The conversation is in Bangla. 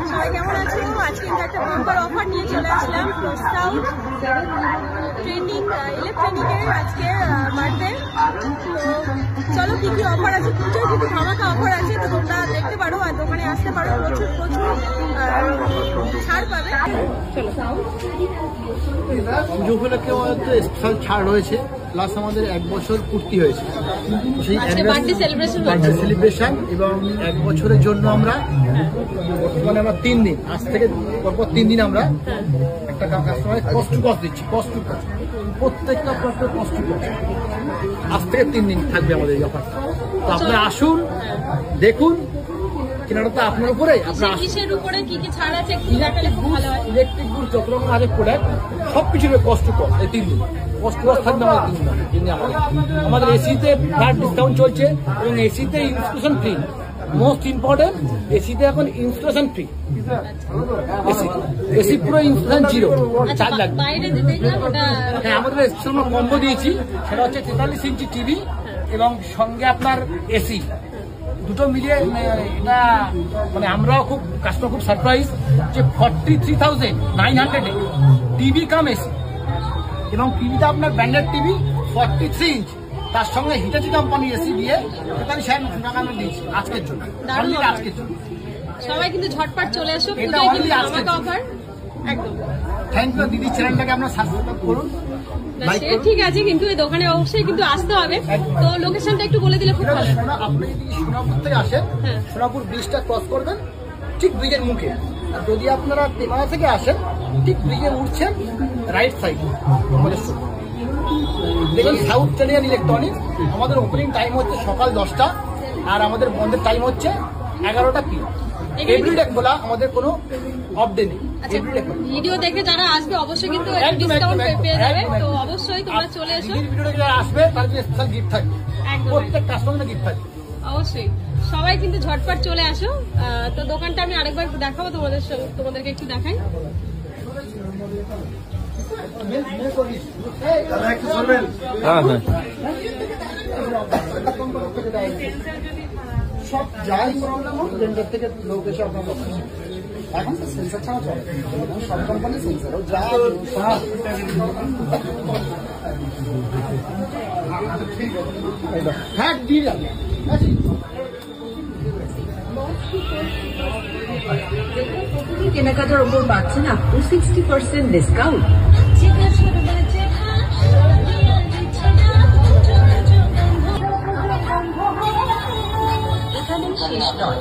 সবাই কেমন আছো? আজকে কিন্তু একটা বাম্পার অফার নিয়ে চলে আসলাম। সাউথ ট্রেন্ডিং ইলেকট্রনিকের আজকে বার্থডে। তো চলো কি কি অফার আছে, পুজোয় কিন্তু ধামাকা অফার আছে, তো তোমরা দেখতে পারো আর দোকানে আসতে পারো, প্রচুর প্রচুর ছাড় পাবে। পুজো উপলক্ষে আমাদের স্পেশাল ছাড় রয়েছে, প্লাস আমাদের 1 বছর পূর্তি হয়েছে, সেই বার্থডে সেলিব্রেশন এবং 1 বছরের জন্য আমরা বর্তমানে আমরা 3 দিন, আজ থেকে পরপর 3 দিন আমরা একটা কাস্টমার কস্ট টু কস্ট দিচ্ছি। কস্ট টু কস্ট প্রত্যেকটা প্রোডাক্টের কস্ট টু কস্ট আজ থেকে 3 দিন থাকবে আমাদের এই অফারটা। তো আপনারা আসুন, দেখুন, কেনাটা আপনার উপরে। ইলেকট্রিক গুড যত রকম আছে প্রোডাক্ট সবকিছুর কস্ট টু কস্ট এই 3 দিন কস্ট টু কস্ট থাকবে আমাদের 3 দিন। আমাদের এসিতে ফ্ল্যাট ডিসকাউন্ট চলছে এবং এসিতে ইনস্টলেশন ফ্রি। মোস্ট ইম্পর্টেন্ট, এসিতে এখন ইনস্টলেশন ফ্রি। এসি পুরো ইনস্টলেশন জিরো, চার্জ লাগবে। হ্যাঁ, আমাদের আমরা কম্বো দিয়েছি, সেটা হচ্ছে 43 ইঞ্চি টিভি এবং সঙ্গে আপনার এসি, দুটো মিলিয়ে এটা মানে আমরাও খুব কাস্টমার খুব সারপ্রাইজ যে 43,900 টিভি কাম এসি এবং টিভিটা আপনার ব্র্যান্ডেড টিভি 43 ইঞ্চ, তার সঙ্গে হিটাচি কোম্পানির এসি দিয়ে 43,900 টাকা আমরা দিয়েছি আজকের জন্য। আজকের জন্য সবাই কিন্তু ঝটপট চলে এসো, এটা অনলি আজকের অফার। একদম থ্যাংক ইউ দিদি, চ্যানেলটাকে আপনারা সাবস্ক্রাইব করুন। ঠিক আছে, কিন্তু এই দোকানে অবশ্যই কিন্তু আসতে হবে। তো লোকেশনটা একটু বলে দিলে খুব ভালো। আপনি যদি সোনাপুর থেকে আসেন, সোনাপুর ব্রিজটা ক্রস করবেন ঠিক ব্রিজের মুখে। আর যদি আপনারা তেমারা থেকে আসেন, ঠিক ব্রিজে উঠছেন রাইট সাইড দেখুন সাউথ ট্রেন্ডিং ইলেকট্রনিক্স। আমাদের ওপেনিং টাইম হচ্ছে সকাল 10টা আর আমাদের বন্ধের টাইম হচ্ছে 11টা PM। এভরিডে খোলা, আমাদের কোনো অফ ডে নেই। ভিডিও দেখে যারা আসবে অবশ্যই কিন্তু ডিসকাউন্ট পেয়ে যাবে, তো অবশ্যই তোমরা চলে এসো। ভিডিও যারা আসবে তার জন্য স্পেশাল গিফট থাকবে, প্রত্যেক কাস্টমারের গিফট থাকবে। অবশ্যই সবাই কিন্তু ঝটপট চলে আসো। তো দোকানটা আমি আরেকবার দেখাবো তোমাদেরকে একটু দেখাই। সব যাই প্রবলেম হোক ব্লেন্ডার থেকে লোক এসে আপনার এখন তো সেন্সার ছাড়া চলে, সব কোম্পানি সেন্সার যা হ্যাঁ দিয়ে যাবে। কেনাকাটার উপর পাচ্ছেন আপ টু 60% ডিসকাউন্ট। এখানে শেষ নয়।